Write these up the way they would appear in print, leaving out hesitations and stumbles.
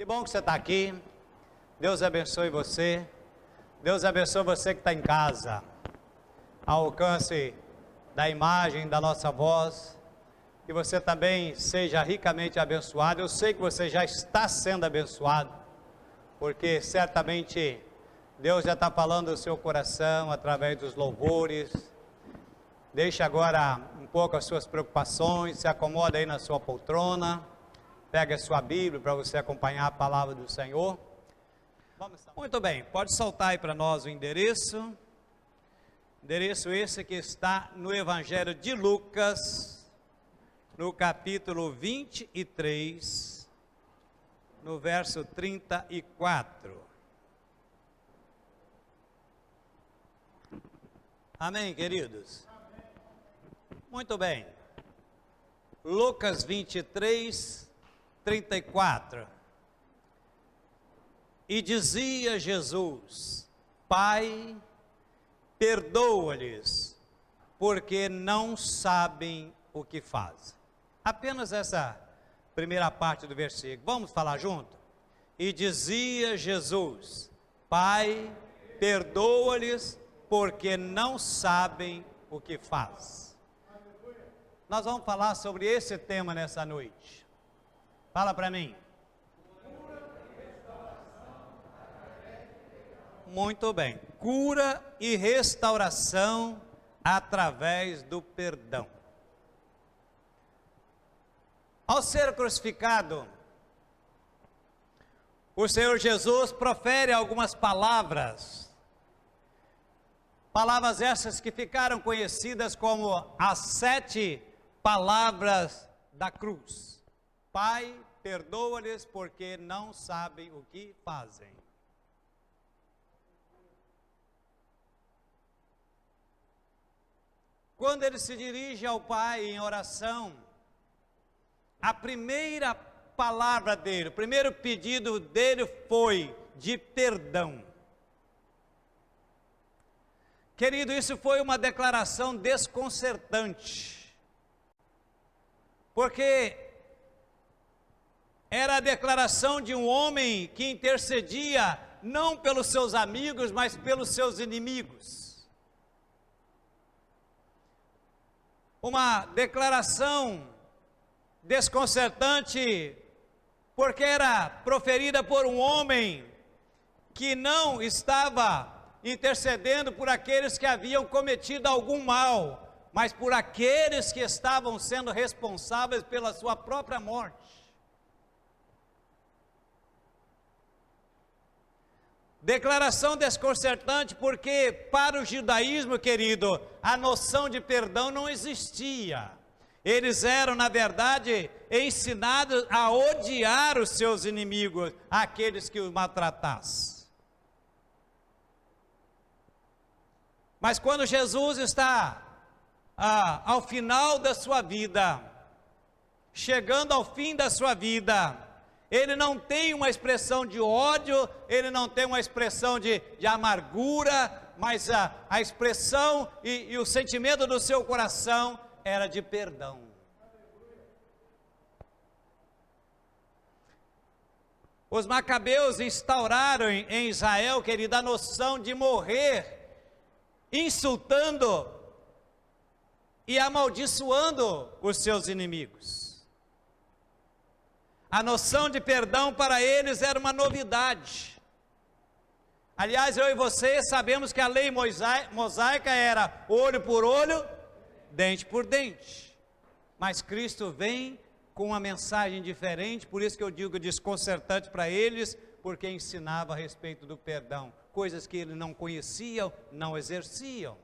Que bom que você está aqui. Deus abençoe você. Deus abençoe você que está em casa. Ao alcance da imagem da nossa voz. Que você também seja ricamente abençoado. Eu sei que você já está sendo abençoado. Porque certamente Deus já está falando do seu coração através dos louvores. Deixe agora um pouco as suas preocupações. Se acomoda aí na sua poltrona. Pega a sua Bíblia para você acompanhar a palavra do Senhor. Muito bem, pode soltar aí para nós o endereço. Endereço esse que está no Evangelho de Lucas, no capítulo 23, no verso 34. Amém, queridos? Muito bem. Lucas 23, 34. E dizia Jesus: Pai, perdoa-lhes, porque não sabem o que fazem. Apenas essa primeira parte do versículo. Vamos falar junto? E dizia Jesus: Pai, perdoa-lhes, porque não sabem o que fazem. Nós vamos falar sobre esse tema nessa noite. Fala para mim. Muito bem. Cura e restauração através do perdão. Ao ser crucificado, o Senhor Jesus profere algumas palavras. Palavras essas que ficaram conhecidas como as 7 palavras da cruz. Pai, perdoa-lhes porque não sabem o que fazem. Quando ele se dirige ao Pai em oração, a primeira palavra dele, o primeiro pedido dele foi de perdão. Querido, isso foi uma declaração desconcertante, porque era a declaração de um homem que intercedia não pelos seus amigos, mas pelos seus inimigos. Uma declaração desconcertante, porque era proferida por um homem que não estava intercedendo por aqueles que haviam cometido algum mal, mas por aqueles que estavam sendo responsáveis pela sua própria morte. Declaração desconcertante, porque para o judaísmo, querido, a noção de perdão não existia. Eles eram, na verdade, ensinados a odiar os seus inimigos, aqueles que os maltratassem. Mas quando Jesus está ao final da sua vida, chegando ao fim da sua vida, ele não tem uma expressão de ódio, ele não tem uma expressão de amargura, mas a expressão e o sentimento do seu coração era de perdão. Os macabeus instauraram em Israel, querido, a noção de morrer insultando e amaldiçoando os seus inimigos. A noção de perdão para eles era uma novidade. Aliás, eu e você sabemos que a lei mosaica era olho por olho, dente por dente. Mas Cristo vem com uma mensagem diferente, por isso que eu digo desconcertante para eles, porque ensinava a respeito do perdão, coisas que eles não conheciam, não exerciam.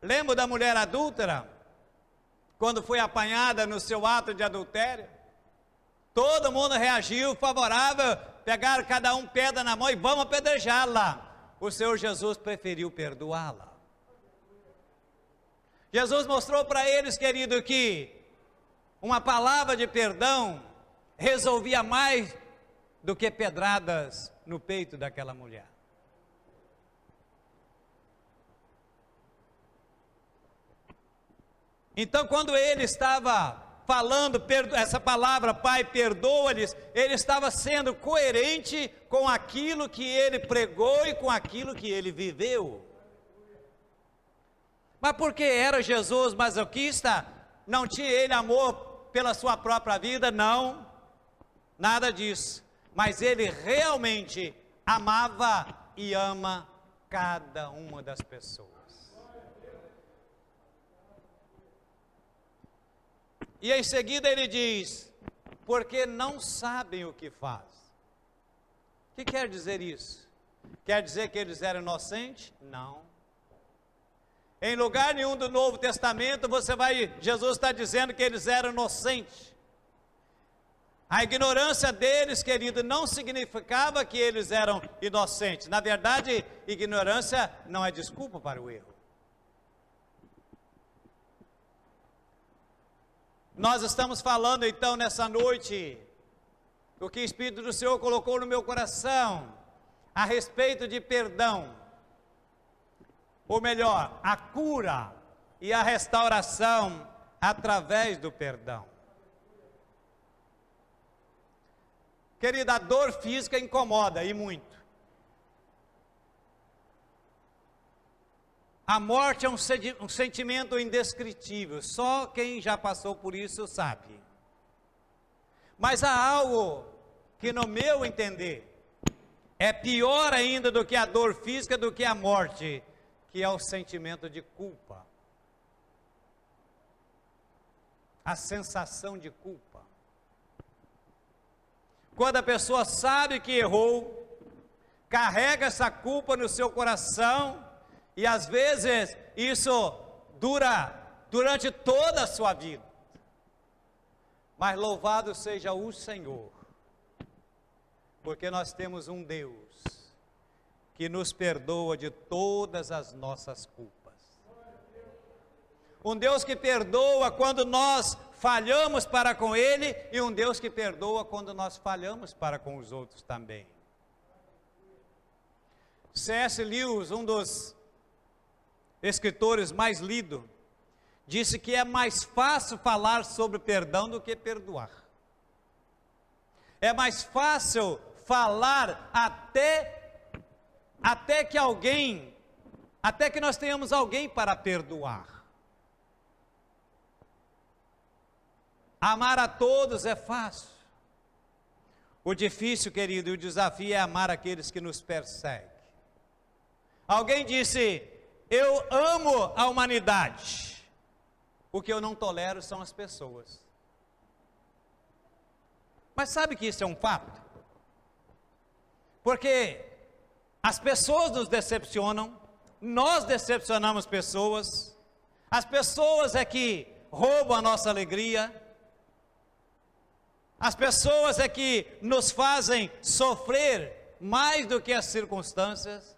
Lembra da mulher adúltera? Quando foi apanhada no seu ato de adultério? Todo mundo reagiu favorável, pegaram cada um pedra na mão e vamos apedrejá-la. O Senhor Jesus preferiu perdoá-la. Jesus mostrou para eles, querido, que uma palavra de perdão resolvia mais do que pedradas no peito daquela mulher. Então, quando ele estava falando essa palavra, Pai, perdoa-lhes, ele estava sendo coerente com aquilo que ele pregou e com aquilo que ele viveu. Mas porque era Jesus masoquista? Não tinha ele amor pela sua própria vida? Não, nada disso. Mas ele realmente amava e ama cada uma das pessoas. E em seguida ele diz, porque não sabem o que faz. O que quer dizer isso? Quer dizer que eles eram inocentes? Não. Em lugar nenhum do Novo Testamento Jesus está dizendo que eles eram inocentes. A ignorância deles, querido, não significava que eles eram inocentes. Na verdade, ignorância não é desculpa para o erro. Nós estamos falando então nessa noite, o que o Espírito do Senhor colocou no meu coração, a respeito de perdão. Ou melhor, a cura e a restauração através do perdão. Querida, a dor física incomoda e muito. A morte é um sentimento indescritível, só quem já passou por isso sabe. Mas há algo que, no meu entender, é pior ainda do que a dor física, do que a morte, que é o sentimento de culpa. A sensação de culpa. Quando a pessoa sabe que errou, carrega essa culpa no seu coração, e às vezes isso dura durante toda a sua vida. Mas louvado seja o Senhor, porque nós temos um Deus que nos perdoa de todas as nossas culpas. Um Deus que perdoa quando nós falhamos para com Ele, e um Deus que perdoa quando nós falhamos para com os outros também. C.S. Lewis, um dos escritores mais lidos, disse que é mais fácil falar sobre perdão do que perdoar. É mais fácil falar até que nós tenhamos alguém para perdoar. Amar a todos é fácil. O difícil, querido, o desafio é amar aqueles que nos perseguem. Alguém disse: eu amo a humanidade, o que eu não tolero são as pessoas. Mas sabe que isso é um fato? Porque as pessoas nos decepcionam, nós decepcionamos pessoas, as pessoas é que roubam a nossa alegria, as pessoas é que nos fazem sofrer mais do que as circunstâncias.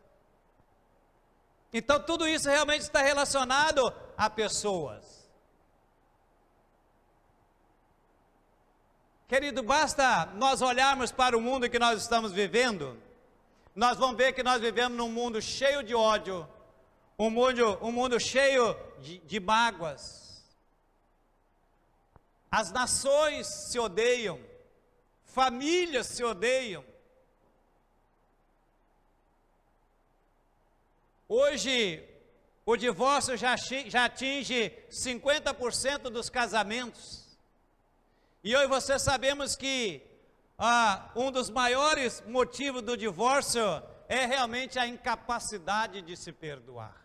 Então tudo isso realmente está relacionado a pessoas. Querido, basta nós olharmos para o mundo que nós estamos vivendo, nós vamos ver que nós vivemos num mundo cheio de ódio, um mundo cheio de mágoas. As nações se odeiam, famílias se odeiam. Hoje, o divórcio já atinge 50% dos casamentos. E eu e você sabemos que um dos maiores motivos do divórcio é realmente a incapacidade de se perdoar.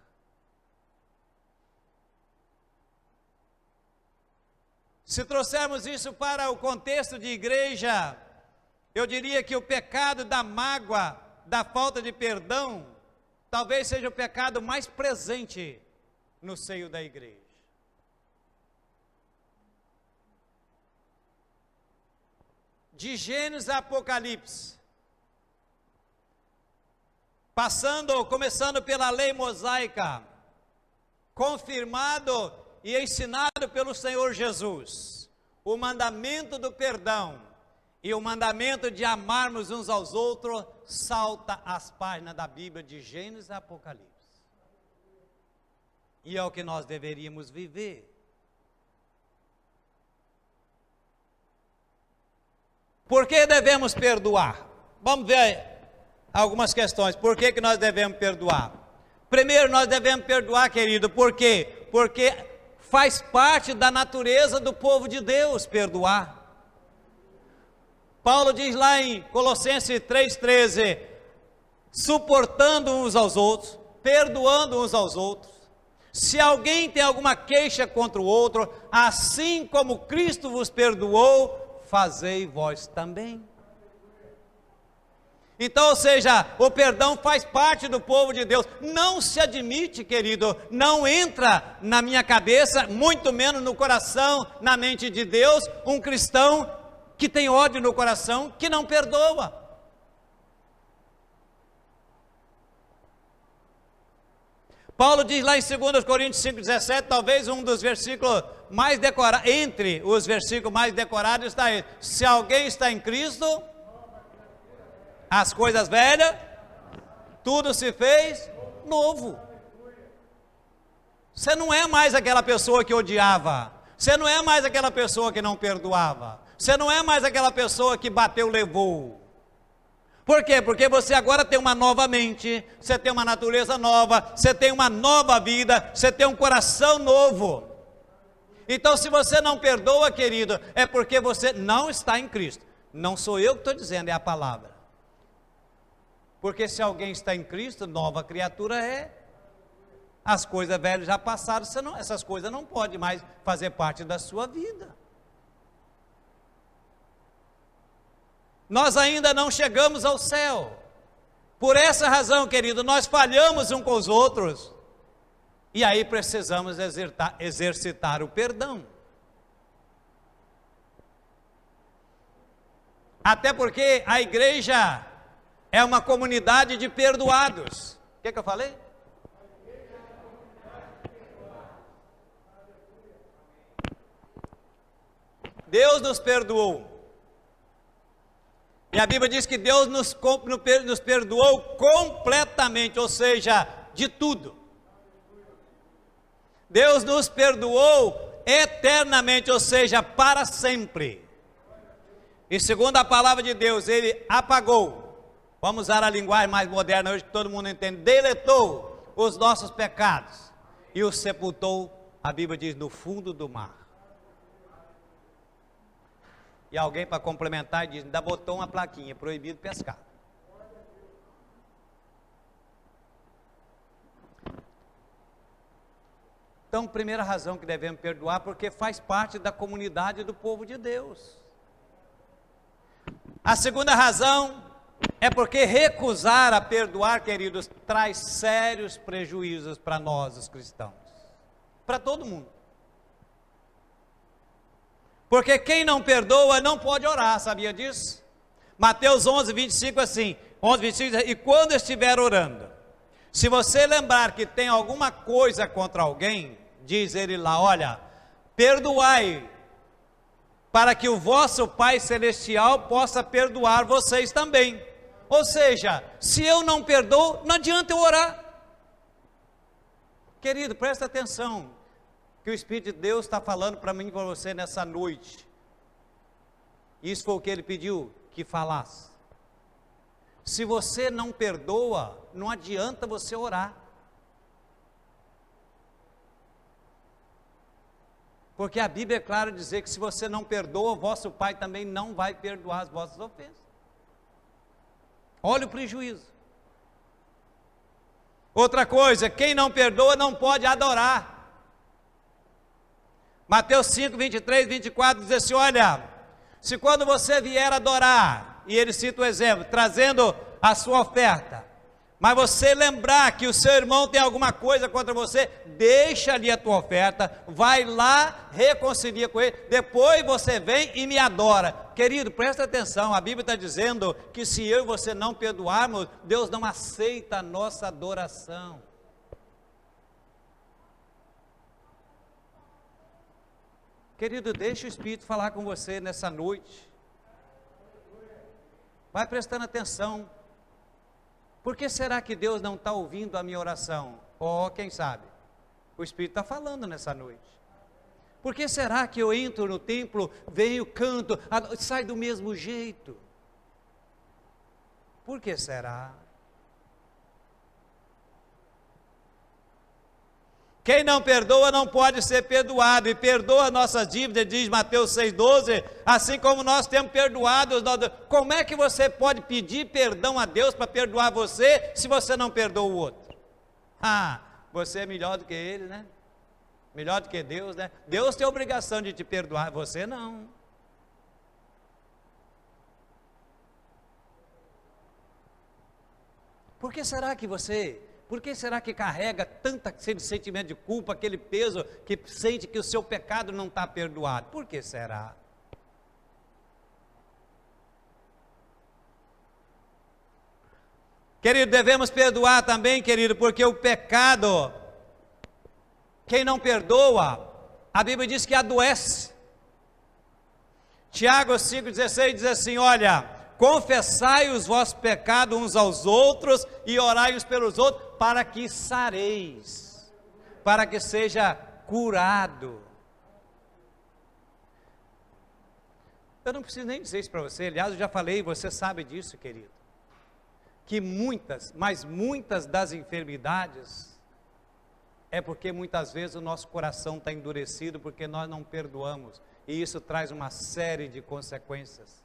Se trouxermos isso para o contexto de igreja, eu diria que o pecado da mágoa, da falta de perdão, talvez seja o pecado mais presente no seio da igreja. De Gênesis a Apocalipse, começando pela lei mosaica, confirmado e ensinado pelo Senhor Jesus, o mandamento do perdão e o mandamento de amarmos uns aos outros, salta as páginas da Bíblia de Gênesis a Apocalipse. E é o que nós deveríamos viver. Por que devemos perdoar? Vamos ver algumas questões. Por que nós devemos perdoar? Primeiro, nós devemos perdoar, querido. Por quê? Porque faz parte da natureza do povo de Deus perdoar. Paulo diz lá em Colossenses 3,13, suportando uns aos outros, perdoando uns aos outros. Se alguém tem alguma queixa contra o outro, assim como Cristo vos perdoou, fazei vós também. Então, ou seja, o perdão faz parte do povo de Deus. Não se admite, querido, não entra na minha cabeça, muito menos no coração, na mente de Deus, um cristão que tem ódio no coração, que não perdoa. Paulo diz lá em 2 Coríntios 5,17, talvez um dos versículos mais decorados, entre os versículos mais decorados está aí: se alguém está em Cristo, as coisas velhas, tudo se fez novo. Você não é mais aquela pessoa que odiava, você não é mais aquela pessoa que não perdoava, você não é mais aquela pessoa que bateu, levou. Por quê? Porque você agora tem uma nova mente, você tem uma natureza nova, você tem uma nova vida, você tem um coração novo. Então, se você não perdoa, querido, é porque você não está em Cristo. Não sou eu que estou dizendo, é a palavra. Porque se alguém está em Cristo, nova criatura é. As coisas velhas já passaram, essas coisas não podem mais fazer parte da sua vida. Nós ainda não chegamos ao céu. Por essa razão, querido, nós falhamos uns com os outros. E aí precisamos exercitar o perdão. Até porque a igreja é uma comunidade de perdoados. O que eu falei? Deus nos perdoou. E a Bíblia diz que Deus nos perdoou completamente, ou seja, de tudo. Deus nos perdoou eternamente, ou seja, para sempre. E segundo a palavra de Deus, Ele apagou, vamos usar a linguagem mais moderna hoje que todo mundo entende, deletou os nossos pecados e os sepultou, a Bíblia diz, no fundo do mar. E alguém para complementar diz, ainda botou uma plaquinha, proibido pescar. Então, primeira razão que devemos perdoar, porque faz parte da comunidade do povo de Deus. A segunda razão é porque recusar a perdoar, queridos, traz sérios prejuízos para nós, os cristãos. Para todo mundo. Porque quem não perdoa não pode orar, sabia disso? Mateus 11, 25 assim, 11, 25, e quando estiver orando, se você lembrar que tem alguma coisa contra alguém, diz ele lá, olha, perdoai, para que o vosso Pai Celestial possa perdoar vocês também. Ou seja, se eu não perdoo, não adianta eu orar. Querido, presta atenção, que o Espírito de Deus está falando para mim e para você nessa noite. Isso foi o que Ele pediu que falasse. Se você não perdoa, não adianta você orar. Porque a Bíblia é clara dizer que se você não perdoa, o vosso Pai também não vai perdoar as vossas ofensas. Olha o prejuízo. Outra coisa, quem não perdoa não pode adorar. Mateus 5, 23, 24 diz assim, olha, se quando você vier adorar, e ele cita o exemplo, trazendo a sua oferta, mas você lembrar que o seu irmão tem alguma coisa contra você, deixa ali a tua oferta, vai lá, reconcilia com ele, depois você vem e me adora. Querido, presta atenção, a Bíblia está dizendo que se eu e você não perdoarmos, Deus não aceita a nossa adoração. Querido, deixa o Espírito falar com você nessa noite. Vai prestando atenção. Por que será que Deus não está ouvindo a minha oração? Quem sabe? O Espírito está falando nessa noite. Por que será que eu entro no templo, venho, canto, sai do mesmo jeito? Por que será? Quem não perdoa não pode ser perdoado, e perdoa a nossa dívida, diz Mateus 6,12, assim como nós temos perdoado os nossos. Como é que você pode pedir perdão a Deus para perdoar você, se você não perdoa o outro? Você é melhor do que ele, né? Melhor do que Deus, né? Deus tem a obrigação de te perdoar, você não. Por que será que carrega aquele sentimento de culpa, aquele peso, que sente que o seu pecado não está perdoado? Por que será? Querido, devemos perdoar também, querido, porque o pecado, quem não perdoa, a Bíblia diz que adoece. Tiago 5,16 diz assim, olha, confessai os vossos pecados uns aos outros e orai uns pelos outros, para que sareis, para que seja curado. Eu não preciso nem dizer isso para você, aliás, eu já falei, você sabe disso, querido, que muitas das enfermidades é porque muitas vezes o nosso coração está endurecido, porque nós não perdoamos, e isso traz uma série de consequências,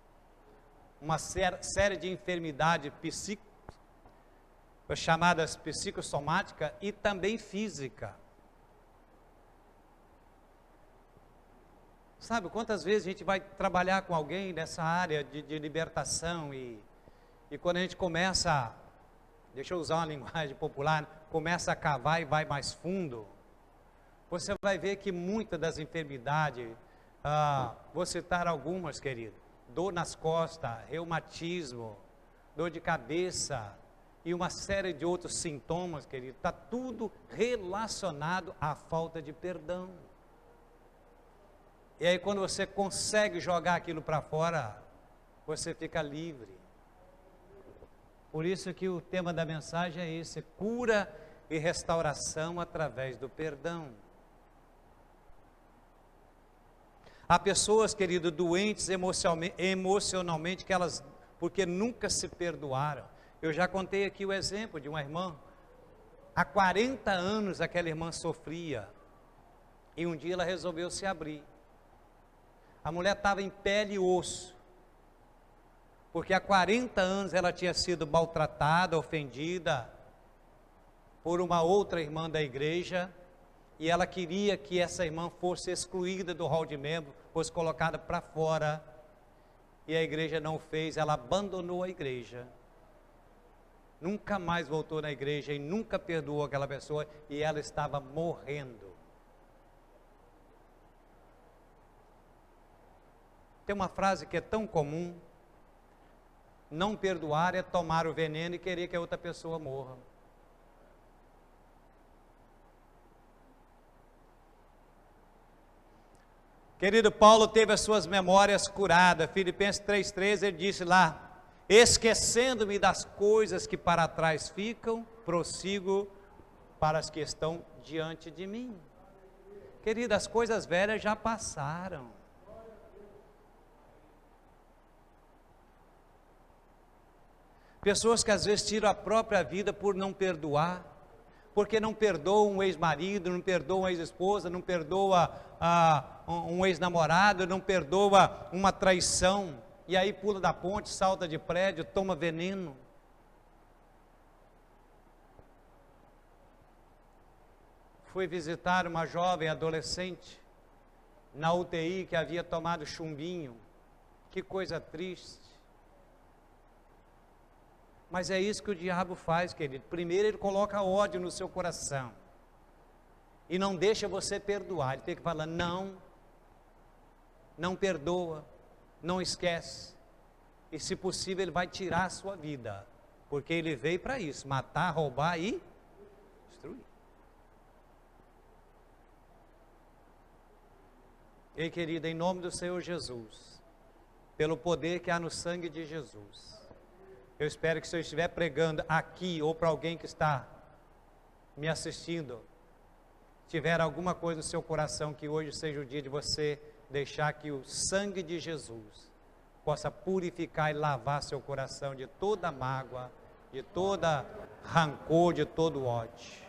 uma série de enfermidades chamadas psicossomática e também física. Sabe quantas vezes a gente vai trabalhar com alguém nessa área de libertação e quando a gente começa, deixa eu usar uma linguagem popular, começa a cavar e vai mais fundo, você vai ver que muitas das enfermidades, vou citar algumas, querido, dor nas costas, reumatismo, dor de cabeça, e uma série de outros sintomas, querido, está tudo relacionado à falta de perdão. E aí quando você consegue jogar aquilo para fora, você fica livre. Por isso que o tema da mensagem é esse, cura e restauração através do perdão. Há pessoas, querido, doentes emocionalmente, que elas, porque nunca se perdoaram. Eu já contei aqui o exemplo de uma irmã, há 40 anos aquela irmã sofria, e um dia ela resolveu se abrir. A mulher estava em pele e osso, porque há 40 anos ela tinha sido maltratada, ofendida, por uma outra irmã da igreja, e ela queria que essa irmã fosse excluída do hall de membro, fosse colocada para fora, e a igreja não fez, ela abandonou a igreja. Nunca mais voltou na igreja e nunca perdoou aquela pessoa, e ela estava morrendo. Tem uma frase que é tão comum: não perdoar é tomar o veneno e querer que a outra pessoa morra. Querido, Paulo teve as suas memórias curadas. Filipenses 3,13, ele disse lá: esquecendo-me das coisas que para trás ficam, prossigo para as que estão diante de mim. Querido, as coisas velhas já passaram. Pessoas que às vezes tiram a própria vida por não perdoar, porque não perdoa um ex-marido, não perdoa uma ex-esposa, não perdoa um ex-namorado, não perdoa uma traição, e aí pula da ponte, salta de prédio, toma veneno. Fui visitar uma jovem adolescente na UTI que havia tomado chumbinho. Que coisa triste. Mas é isso que o diabo faz, querido. Primeiro ele coloca ódio no seu coração e não deixa você perdoar. Ele fica falando: não perdoa, não esquece, e se possível ele vai tirar a sua vida, porque ele veio para isso, matar, roubar e destruir. Ei, querida, em nome do Senhor Jesus, pelo poder que há no sangue de Jesus, eu espero que se eu estiver pregando aqui, ou para alguém que está me assistindo, tiver alguma coisa no seu coração, que hoje seja o dia de você deixar que o sangue de Jesus possa purificar e lavar seu coração de toda mágoa, de toda rancor, de todo ódio.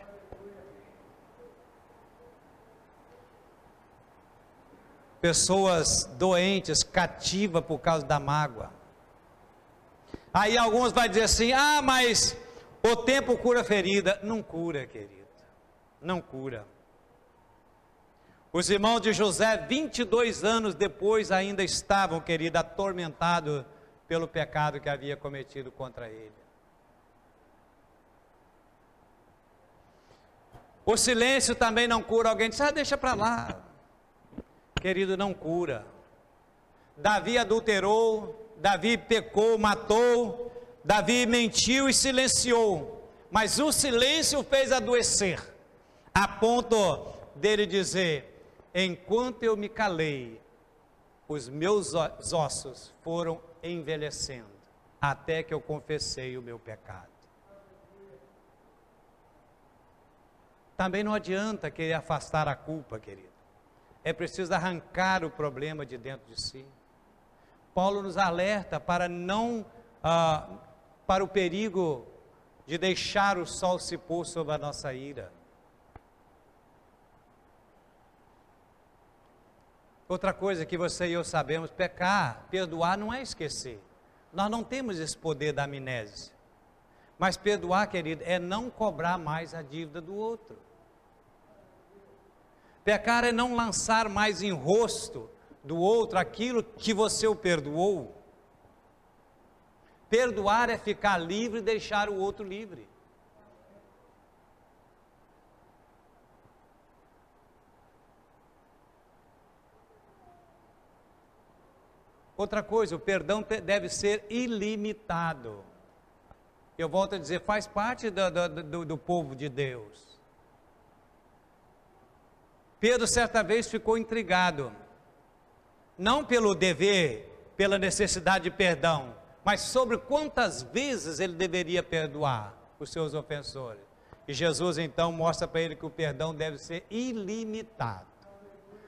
Pessoas doentes, cativas por causa da mágoa. Aí alguns vão dizer assim: ah, mas o tempo cura a ferida. Não cura, querido, não cura. Os irmãos de José, 22 anos depois, ainda estavam, querido, atormentados pelo pecado que havia cometido contra ele. O silêncio também não cura. Alguém diz: ah, deixa para lá. Querido, não cura. Davi adulterou, Davi pecou, matou, Davi mentiu e silenciou, mas o silêncio fez adoecer, a ponto dele dizer: enquanto eu me calei, os meus ossos foram envelhecendo, até que eu confessei o meu pecado. Também não adianta querer afastar a culpa, querido. É preciso arrancar o problema de dentro de si. Paulo nos alerta para para o perigo de deixar o sol se pôr sobre a nossa ira. Outra coisa que você e eu sabemos: pecar, perdoar não é esquecer. Nós não temos esse poder da amnésia. Mas perdoar, querido, é não cobrar mais a dívida do outro. Pecar é não lançar mais em rosto do outro aquilo que você o perdoou. Perdoar é ficar livre e deixar o outro livre. Outra coisa, o perdão deve ser ilimitado. Eu volto a dizer, faz parte do povo de Deus. Pedro certa vez ficou intrigado, não pelo dever, pela necessidade de perdão, mas sobre quantas vezes ele deveria perdoar os seus ofensores. E Jesus então mostra para ele que o perdão deve ser ilimitado,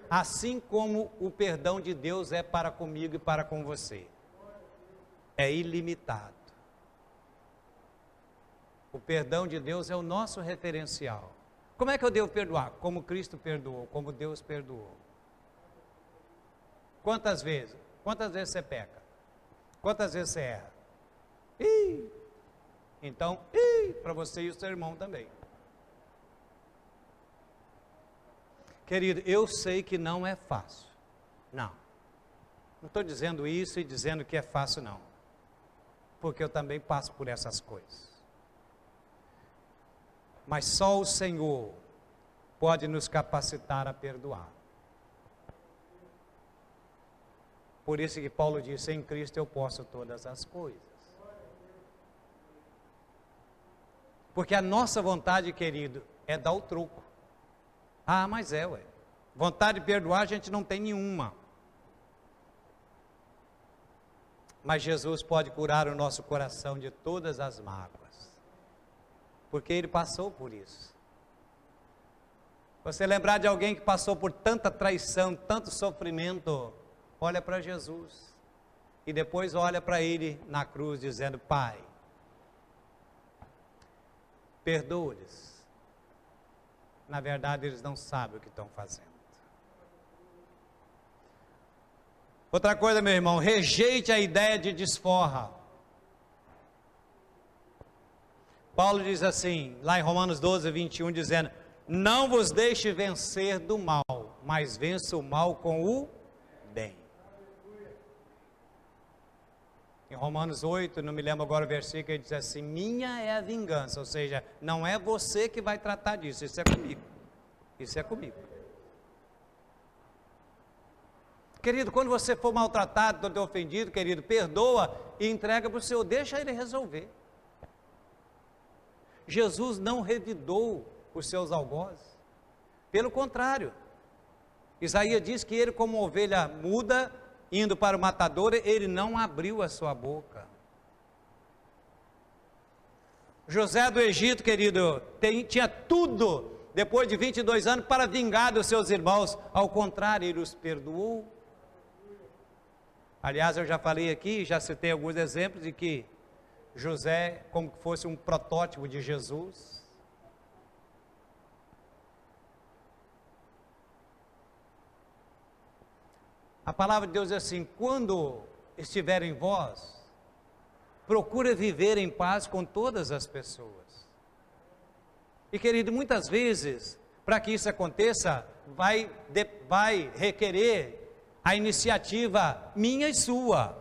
assim como o perdão de Deus é para comigo e para com você. É ilimitado. O perdão de Deus é o nosso referencial. Como é que eu devo perdoar? Como Cristo perdoou, como Deus perdoou. Quantas vezes? Quantas vezes você peca? Quantas vezes você erra? Então, para você e o seu irmão também. Querido, eu sei que não é fácil. Não estou dizendo isso e dizendo que é fácil, não. Porque eu também passo por essas coisas. Mas só o Senhor pode nos capacitar a perdoar. Por isso que Paulo disse: em Cristo eu posso todas as coisas. Porque a nossa vontade, querido, é dar o troco. Ah, mas vontade de perdoar a gente não tem nenhuma. Mas Jesus pode curar o nosso coração de todas as mágoas. Porque Ele passou por isso. Você lembrar de alguém que passou por tanta traição, tanto sofrimento, olha para Jesus. E depois olha para Ele na cruz dizendo: Pai, perdoa-lhes. Na verdade, eles não sabem o que estão fazendo. Outra coisa, meu irmão, rejeite a ideia de desforra. Paulo diz assim, lá em Romanos 12, 21, dizendo: não vos deixe vencer do mal, mas vença o mal com o bem. Em Romanos 8, não me lembro agora o versículo, ele diz assim: minha é a vingança, ou seja, não é você que vai tratar disso, isso é comigo. Isso é comigo. Querido, quando você for maltratado, ofendido, querido, perdoa e entrega para o Senhor, deixa Ele resolver. Jesus não revidou os seus algozes, pelo contrário, Isaías diz que ele, como ovelha muda, indo para o matadouro, ele não abriu a sua boca. José do Egito, querido, tinha tudo depois de 22 anos, para vingar dos seus irmãos. Ao contrário, ele os perdoou. Aliás, eu já falei aqui, já citei alguns exemplos de que José, como que fosse um protótipo de Jesus. A palavra de Deus diz assim: quando estiver em vós, procura viver em paz com todas as pessoas. E querido, muitas vezes, para que isso aconteça, vai requerer a iniciativa minha e sua,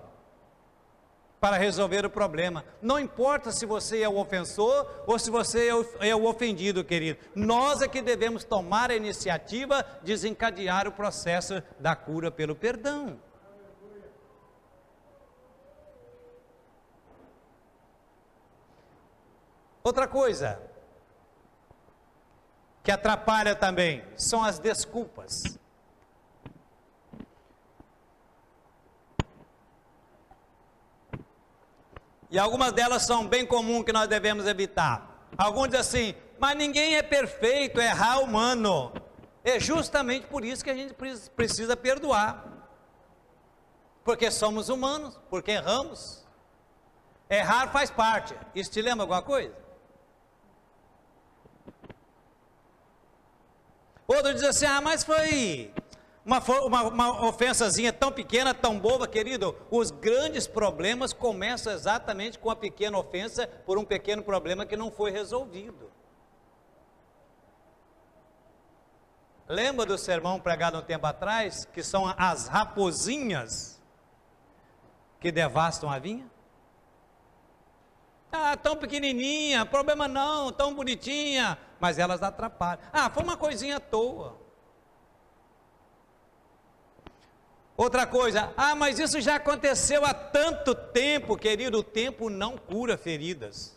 para resolver o problema. Não importa se você é o ofensor ou se você é o ofendido, querido. Nós é que devemos tomar a iniciativa, desencadear o processo da cura pelo perdão. Outra coisa que atrapalha também são as desculpas. E algumas delas são bem comuns que nós devemos evitar. Alguns dizem assim: mas ninguém é perfeito, errar é humano. É justamente por isso que a gente precisa perdoar. Porque somos humanos, porque erramos. Errar faz parte. Isso te lembra alguma coisa? Outro diz assim: ah, mas foi uma ofensazinha tão pequena, tão boba, querido. Os grandes problemas começam exatamente com a pequena ofensa, por um pequeno problema que não foi resolvido. Lembra do sermão pregado um tempo atrás, que são as raposinhas que devastam a vinha? Ah, tão pequenininha, problema não, tão bonitinha, mas elas atrapalham. Ah, foi uma coisinha à toa. Outra coisa: ah, mas isso já aconteceu há tanto tempo, querido. O tempo não cura feridas.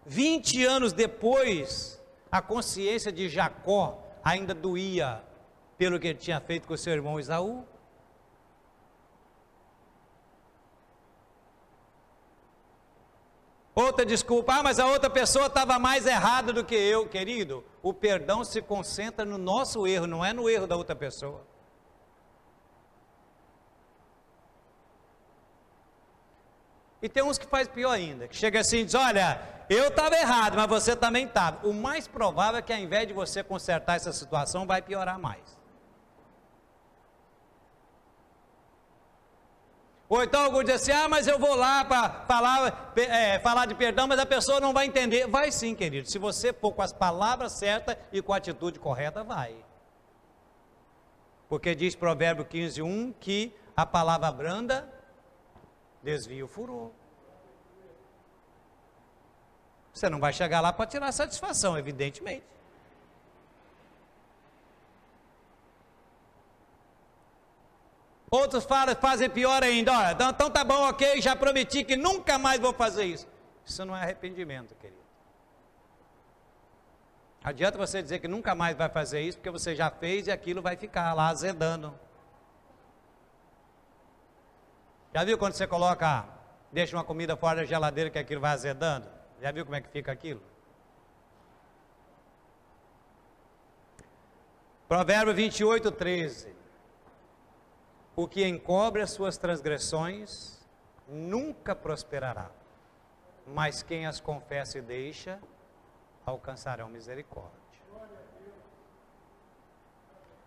20 anos depois, a consciência de Jacó ainda doía pelo que ele tinha feito com seu irmão Esaú. Outra desculpa: ah, mas a outra pessoa estava mais errada do que eu. Querido, o perdão se concentra no nosso erro, não é no erro da outra pessoa. E tem uns que faz pior ainda, que chega assim e diz: olha, eu estava errado, mas você também estava. O mais provável é que ao invés de você consertar essa situação, vai piorar mais. Ou então alguns dizem assim: ah, mas eu vou lá para falar de perdão, mas a pessoa não vai entender. Vai sim, querido. Se você for com as palavras certas e com a atitude correta, vai. Porque diz Provérbio 15:1 que a palavra branda desvia o furor. Você não vai chegar lá para tirar satisfação, evidentemente. Outros fazem pior ainda: olha, então tá bom, ok, já prometi que nunca mais vou fazer isso. Isso não é arrependimento, querido. Adianta você dizer que nunca mais vai fazer isso, porque você já fez e aquilo vai ficar lá azedando. Já viu quando você deixa uma comida fora da geladeira que aquilo vai azedando? Já viu como é que fica aquilo? Provérbio 28:13. O que encobre as suas transgressões nunca prosperará, mas quem as confessa e deixa, alcançarão misericórdia.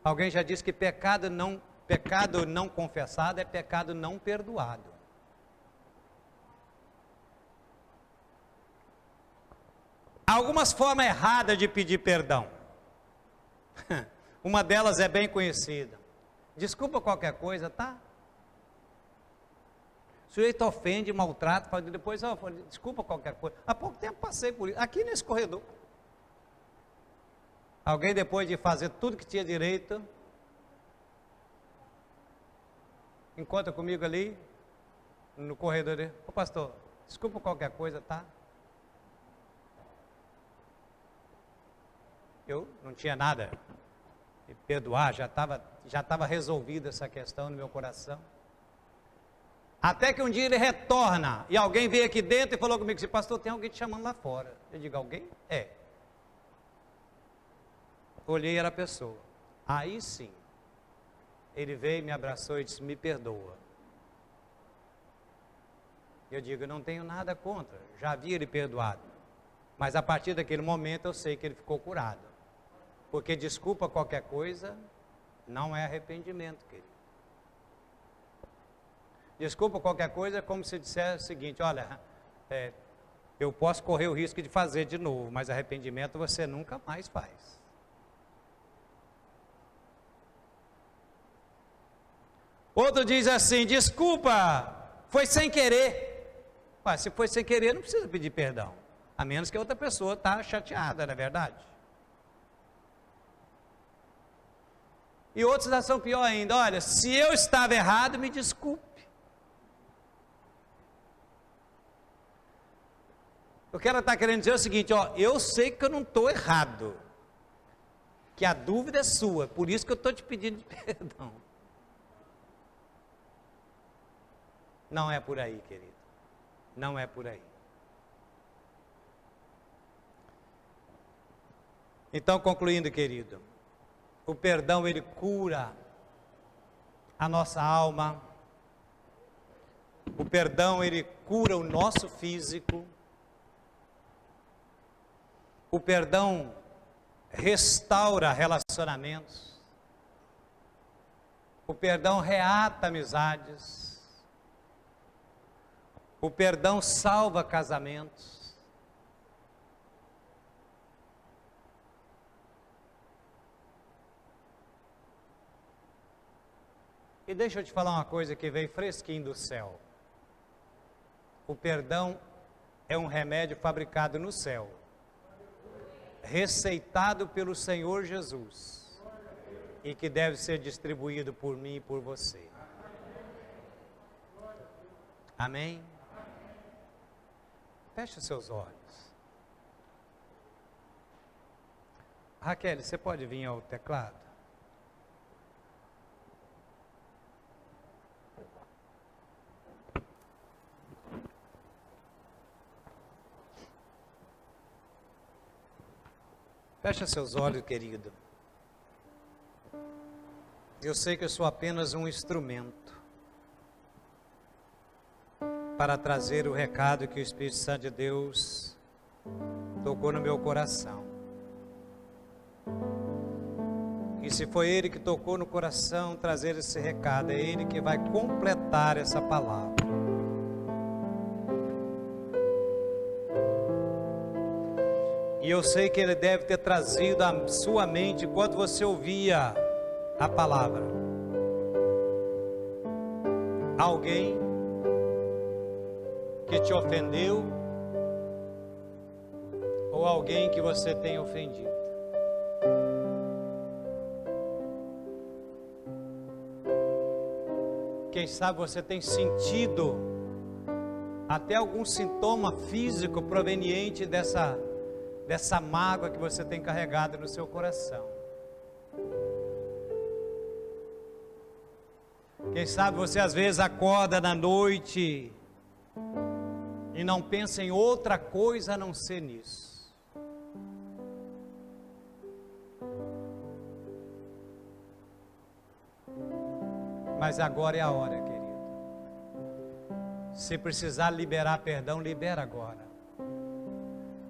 Alguém já disse que pecado não confessado é pecado não perdoado. Há algumas formas erradas de pedir perdão. Uma delas é bem conhecida: desculpa qualquer coisa, tá? O sujeito ofende, maltrata, depois, desculpa qualquer coisa. Há pouco tempo passei por isso, aqui nesse corredor. Alguém, depois de fazer tudo que tinha direito, encontra comigo ali, no corredor dele: ô pastor, desculpa qualquer coisa, tá? Eu não tinha nada de perdoar, já estava resolvida essa questão no meu coração. Até que um dia ele retorna, e alguém veio aqui dentro e falou comigo assim: pastor, tem alguém te chamando lá fora. Eu digo: alguém? É. olhei, era a pessoa. Aí sim, ele veio, me abraçou e disse, me perdoa. Eu digo, eu não tenho nada contra, já havia ele perdoado. Mas a partir daquele momento eu sei que ele ficou curado. Porque desculpa qualquer coisa, não é arrependimento, querido. Desculpa qualquer coisa é como se dissesse o seguinte, olha, eu posso correr o risco de fazer de novo, mas arrependimento você nunca mais faz. Outro diz assim, desculpa, foi sem querer. Ué, se foi sem querer, não precisa pedir perdão. A menos que a outra pessoa está chateada, não é verdade? E outros já são pior ainda. Olha, se eu estava errado, me desculpe. O que ela está querendo dizer é o seguinte, ó, eu sei que eu não estou errado. Que a dúvida é sua, por isso que eu estou te pedindo perdão. Não é por aí, querido. Não é por aí. Então, concluindo, querido, o perdão ele cura a nossa alma. O perdão ele cura o nosso físico. O perdão restaura relacionamentos. O perdão reata amizades. O perdão salva casamentos. E deixa eu te falar uma coisa que veio fresquinho do céu. O perdão é um remédio fabricado no céu, receitado pelo Senhor Jesus, e que deve ser distribuído por mim e por você. Amém? Feche os seus olhos. Raquel, você pode vir ao teclado? Feche seus olhos, querido. Eu sei que eu sou apenas um instrumento para trazer o recado que o Espírito Santo de Deus tocou no meu coração. E se foi Ele que tocou no coração trazer esse recado, é Ele que vai completar essa palavra. E eu sei que Ele deve ter trazido à sua mente enquanto você ouvia a palavra. Alguém que te ofendeu, ou alguém que você tem ofendido. Quem sabe você tem sentido até algum sintoma físico proveniente dessa mágoa que você tem carregado no seu coração. Quem sabe você às vezes acorda na noite e não pensa em outra coisa a não ser nisso. Mas agora é a hora, querido. Se precisar liberar perdão, libera agora.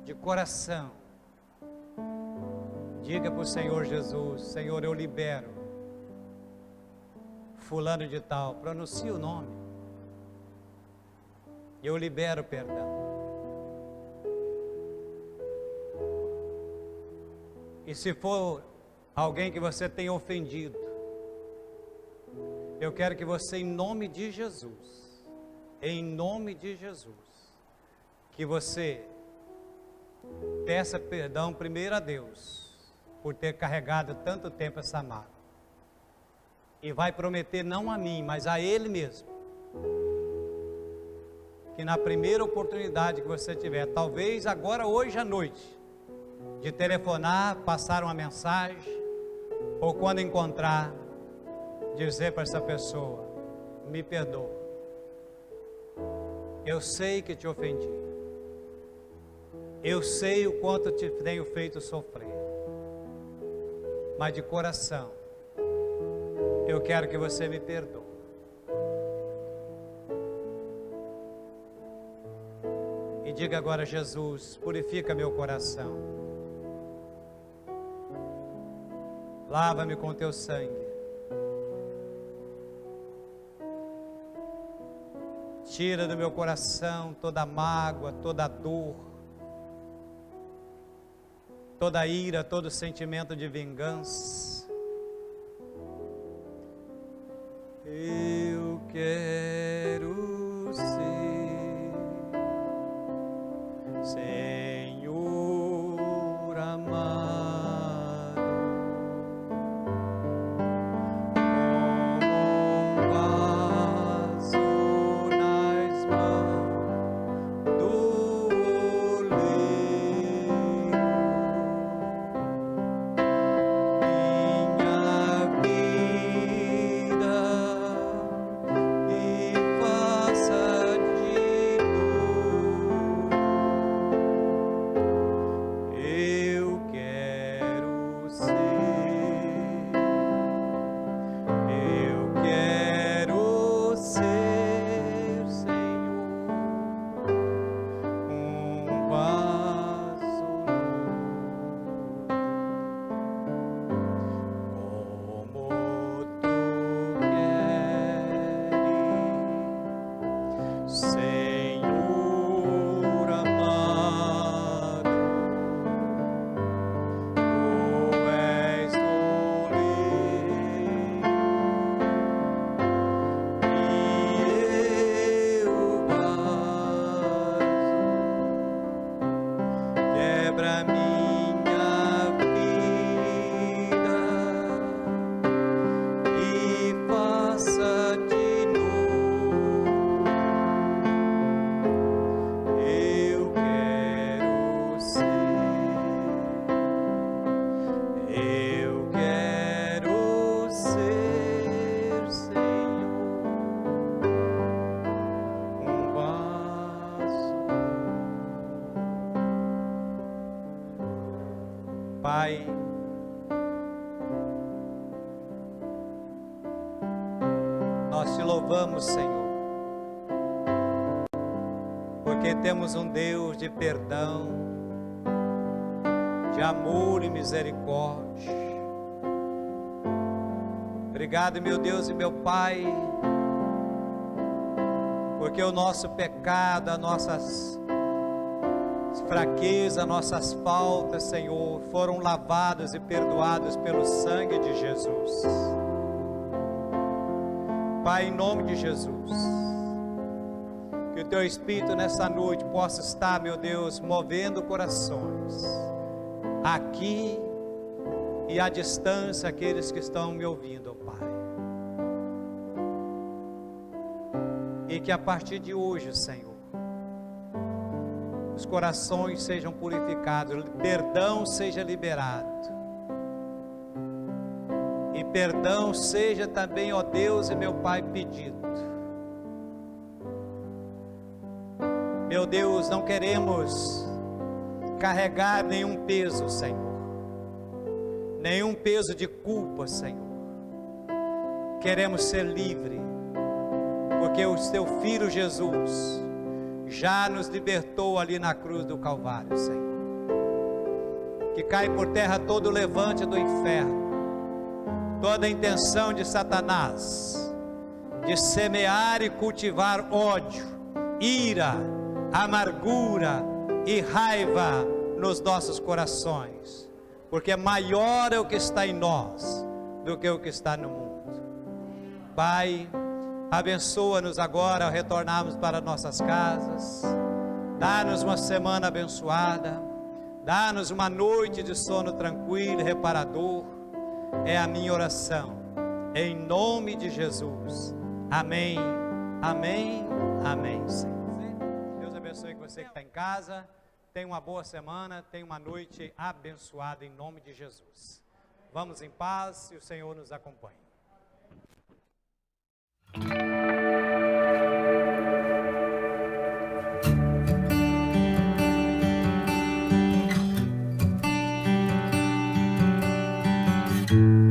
De coração. Diga para o Senhor Jesus, Senhor, eu libero fulano de tal, pronuncie o nome. Eu libero perdão. E se for alguém que você tenha ofendido, eu quero que você, em nome de Jesus, que você peça perdão primeiro a Deus, por ter carregado tanto tempo essa mágoa. E vai prometer não a mim, mas a Ele mesmo, que na primeira oportunidade que você tiver, talvez agora, hoje à noite, de telefonar, passar uma mensagem, ou quando encontrar, dizer para essa pessoa, me perdoa, eu sei que te ofendi, eu sei o quanto te tenho feito sofrer, mas de coração, eu quero que você me perdoe. E diga agora: Jesus, purifica meu coração, lava-me com teu sangue, tira do meu coração toda mágoa, toda dor, toda ira, todo sentimento de vingança. Eu quero ser Senhor amado, como um vaso nas mãos do oleiro. Minha vida e faça de novo. Eu quero ser, Senhor, um vaso como tu queres, Senhor amado. Tu és oleiro e eu vaso. Quebra minha vida e faça de novo. Eu quero ser, Senhor, um vaso. Pai, nós te louvamos, Senhor, porque temos um Deus de perdão, de amor e misericórdia. Obrigado, meu Deus e meu Pai, porque o nosso pecado, as nossas fraquezas, nossas faltas, Senhor, foram lavadas e perdoadas pelo sangue de Jesus. Pai, em nome de Jesus, que o Teu Espírito nessa noite possa estar, meu Deus, movendo corações, aqui e à distância, aqueles que estão me ouvindo, ó Pai. E que a partir de hoje, Senhor, os corações sejam purificados, perdão seja liberado. E perdão seja também, ó Deus e meu Pai, pedido. Meu Deus, não queremos carregar nenhum peso, Senhor. Nenhum peso de culpa, Senhor. Queremos ser livres, porque o Teu Filho Jesus já nos libertou ali na cruz do Calvário, Senhor. Que cai por terra todo o levante do inferno, toda a intenção de Satanás de semear e cultivar ódio, ira, amargura e raiva nos nossos corações, porque maior é o que está em nós do que o que está no mundo. Pai, abençoa-nos agora ao retornarmos para nossas casas. Dá-nos uma semana abençoada. Dá-nos uma noite de sono tranquilo e reparador. É a minha oração, em nome de Jesus. Amém, amém, amém, Senhor. Deus abençoe você que está em casa. Tenha uma boa semana, tenha uma noite abençoada em nome de Jesus. Vamos em paz e o Senhor nos acompanhe. Música